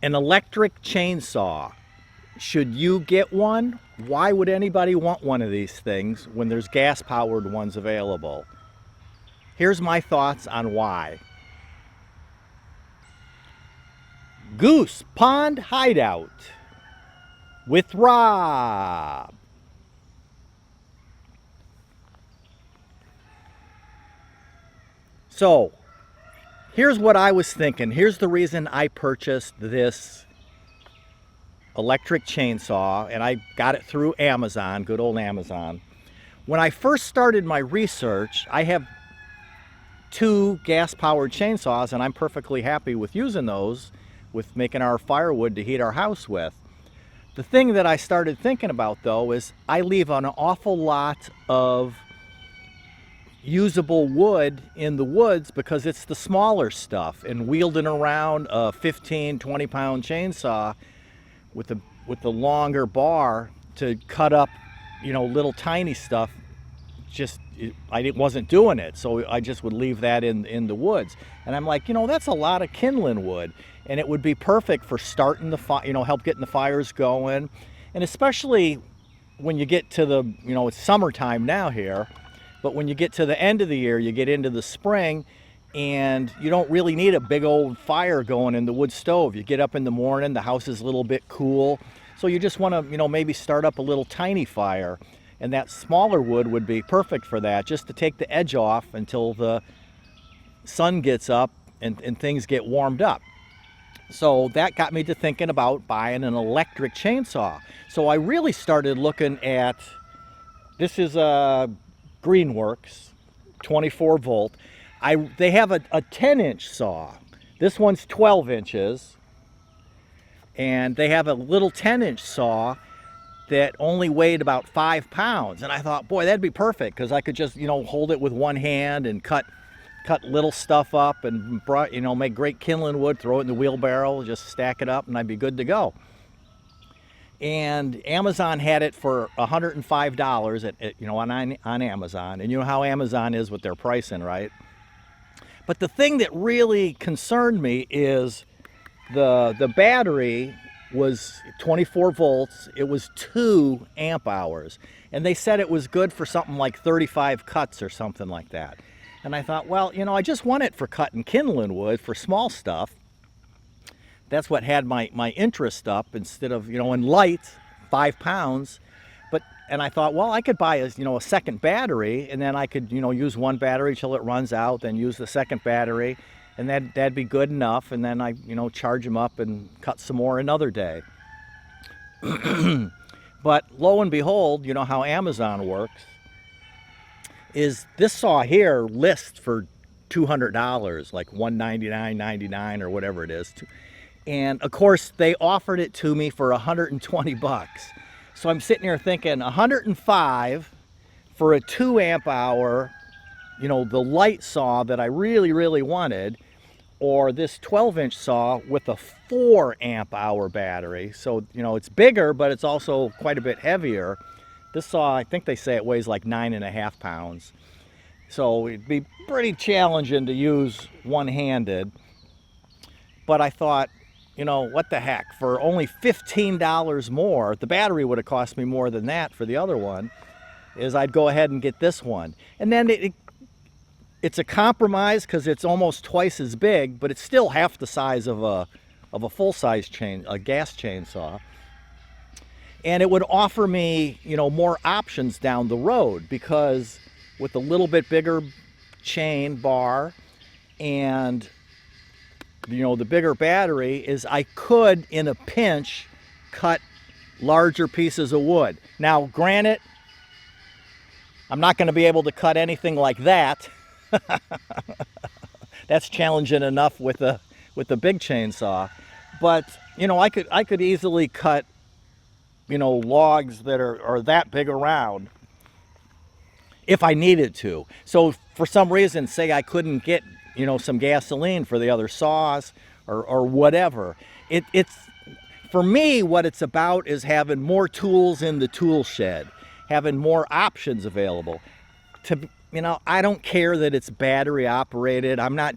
An electric chainsaw. Should you get one? Why would anybody want one of these things when there's gas-powered ones available? Here's my thoughts on why. Goose Pond Hideout with Rob. So, here's what I was thinking. Here's the reason I purchased this electric chainsaw, and I got it through Amazon, good old Amazon. When I first started my research, I have 2 gas-powered chainsaws, and I'm perfectly happy with using those, with making our firewood to heat our house with. The thing that I started thinking about, though, is I leave an awful lot of usable wood in the woods because it's the smaller stuff, and wielding around a 15, 20-pound chainsaw with the longer bar to cut up, little tiny stuff, I wasn't doing it. So I just would leave that in the woods. And I'm like, that's a lot of kindling wood, and it would be perfect for starting the fire, help getting the fires going. And especially when you get to the, it's summertime now here, but when you get to the end of the year, you get into the spring, and you don't really need a big old fire going in the wood stove. You get up in the morning, the house is a little bit cool, so you just want to, maybe start up a little tiny fire, and that smaller wood would be perfect for that, just to take the edge off until the sun gets up and things get warmed up. So that got me to thinking about buying an electric chainsaw. So I really started looking at, this is a Greenworks 24 volt. They have a 10-inch saw. This one's 12 inches. And they have a little 10-inch saw that only weighed about 5 pounds. And I thought, boy, that'd be perfect, because I could just, hold it with one hand and cut little stuff up and, make great kindling wood, throw it in the wheelbarrow, just stack it up, and I'd be good to go. And Amazon had it for $105 on Amazon. And you know how Amazon is with their pricing, right? But the thing that really concerned me is the battery was 24 volts. It was 2 amp hours. And they said it was good for something like 35 cuts or something like that. And I thought, well, I just want it for cutting kindling wood for small stuff. That's what had my interest up, instead of, in light, 5 pounds. And I thought, well, I could buy a second battery, and then I could, use one battery till it runs out, then use the second battery, and that'd be good enough. And then I, charge them up and cut some more another day. But lo and behold, how Amazon works, is this saw here lists for $200, like $199.99 or whatever it is. And of course, they offered it to me for 120 bucks. So I'm sitting here thinking, 105 for a 2 amp hour, the light saw that I really, really wanted, or this 12-inch saw with a 4 amp hour battery. So, it's bigger, but it's also quite a bit heavier. This saw, I think they say it weighs like 9.5 pounds. So it'd be pretty challenging to use one-handed. But I thought, what the heck, for only $15 more, the battery would have cost me more than that for the other one, is I'd go ahead and get this one. And then it's a compromise, because it's almost twice as big, but it's still half the size of a full-size gas chainsaw. And it would offer me, more options down the road, because with a little bit bigger chain bar and the bigger battery, is I could, in a pinch, cut larger pieces of wood. Now, granted, I'm not going to be able to cut anything like that. That's challenging enough with the big chainsaw. But, I could easily cut, logs that are that big around if I needed to. So for some reason, say I couldn't get some gasoline for the other saws or whatever. It's for me, what it's about is having more tools in the tool shed, having more options available. I don't care that it's battery operated. I'm not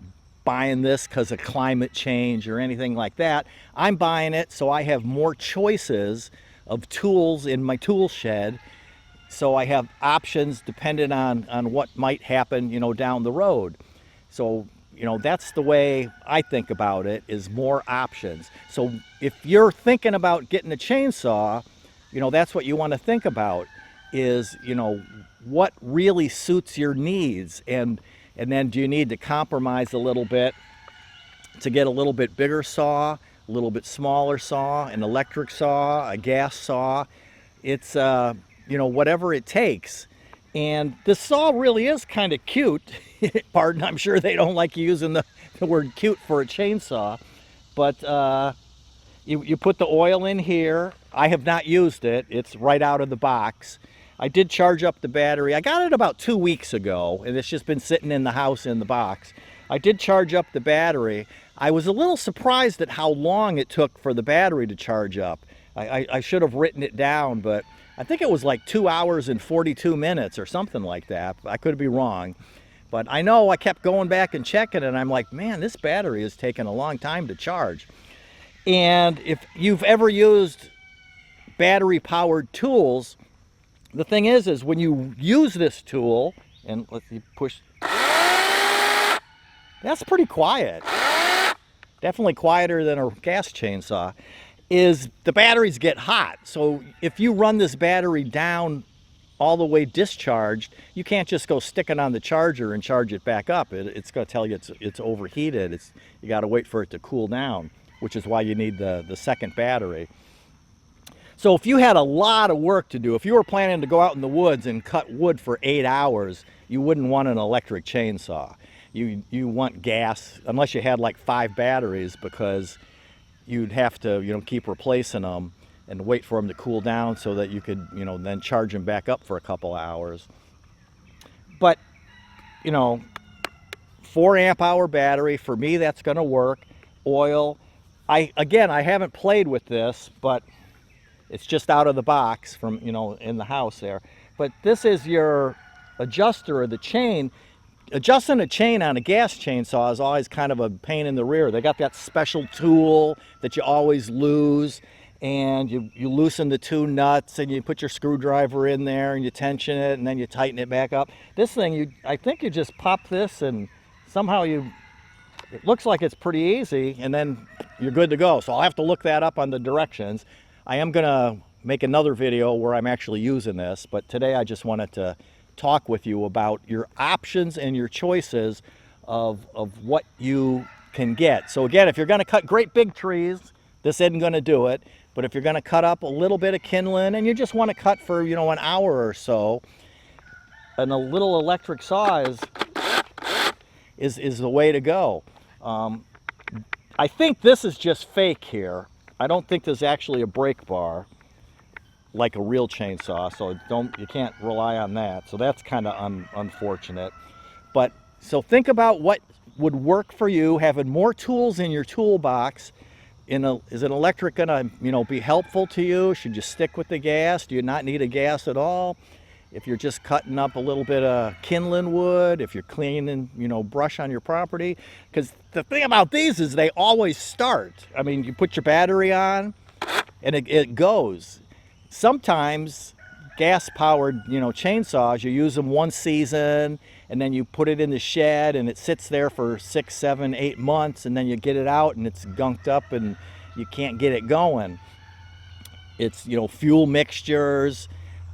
buying this because of climate change or anything like that. I'm buying it so I have more choices of tools in my tool shed, so I have options depending on what might happen, you know, down the road. So, you know, that's the way I think about it, is more options. So if you're thinking about getting a chainsaw, you know, that's what you want to think about, is, you know, what really suits your needs, and then do you need to compromise a little bit to get a little bit bigger saw, a little bit smaller saw, an electric saw, a gas saw. It's you know, whatever it takes. And this saw really is kind of cute. Pardon, I'm sure they don't like you using the word cute for a chainsaw, but you put the oil in here. I have not used it. It's right out of the box. I did charge up the battery. I got it about 2 weeks ago, and it's just been sitting in the house in the box. I did charge up the battery. I was a little surprised at how long it took for the battery to charge up. I should have written it down, but I think it was like 2 hours and 42 minutes or something like that. I could be wrong. But I know I kept going back and checking it, and I'm like, man, this battery is taking a long time to charge. And if you've ever used battery-powered tools, the thing is when you use this tool, and let's see, push, that's pretty quiet. Definitely quieter than a gas chainsaw. Is the batteries get hot. So if you run this battery down all the way discharged, you can't just go stick it on the charger and charge it back up. It's going to tell you it's overheated. You got to wait for it to cool down, which is why you need the second battery. So if you had a lot of work to do, if you were planning to go out in the woods and cut wood for 8 hours, you wouldn't want an electric chainsaw. You want gas, unless you had like 5 batteries, because you'd have to, you know, keep replacing them and wait for them to cool down so that you could, you know, then charge them back up for a couple hours. But, you know, 4 amp hour battery, for me, that's going to work. Oil. Again, I haven't played with this, but it's just out of the box from, you know, in the house there. But this is your adjuster of the chain. Adjusting a chain on a gas chainsaw is always kind of a pain in the rear. They got that special tool that you always lose, and you loosen the 2 nuts, and you put your screwdriver in there, and you tension it, and then you tighten it back up. This thing, I think you just pop this, and somehow it looks like it's pretty easy, and then you're good to go. So I'll have to look that up on the directions. I am gonna make another video where I'm actually using this, but today I just wanted to talk with you about your options and your choices of what you can get. So again, if you're going to cut great big trees, this isn't going to do it. But if you're going to cut up a little bit of kindling and you just want to cut for, you know, an hour or so, and a little electric saw is the way to go. I think this is just fake here. I don't think there's actually a brake bar like a real chainsaw, so you can't rely on that. So that's kind of unfortunate. But so think about what would work for you, having more tools in your toolbox. Is an electric gonna, you know, be helpful to you? Should you stick with the gas? Do you not need a gas at all? If you're just cutting up a little bit of kindling wood, if you're cleaning, you know, brush on your property, because the thing about these is they always start. I mean, you put your battery on and it goes. Sometimes gas-powered, you know, chainsaws, you use them 1 season, and then you put it in the shed, and it sits there for 6, 7, 8 months, and then you get it out, and it's gunked up, and you can't get it going. It's, you know, fuel mixtures.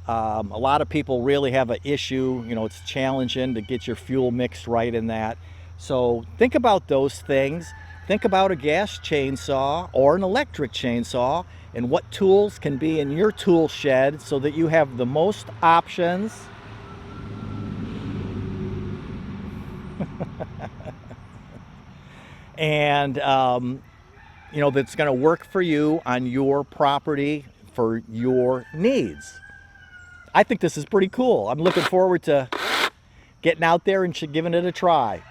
A lot of people really have an issue. You know, it's challenging to get your fuel mixed right in that. So think about those things. Think about a gas chainsaw or an electric chainsaw, and what tools can be in your tool shed so that you have the most options. And, you know, that's going to work for you on your property for your needs. I think this is pretty cool. I'm looking forward to getting out there and giving it a try.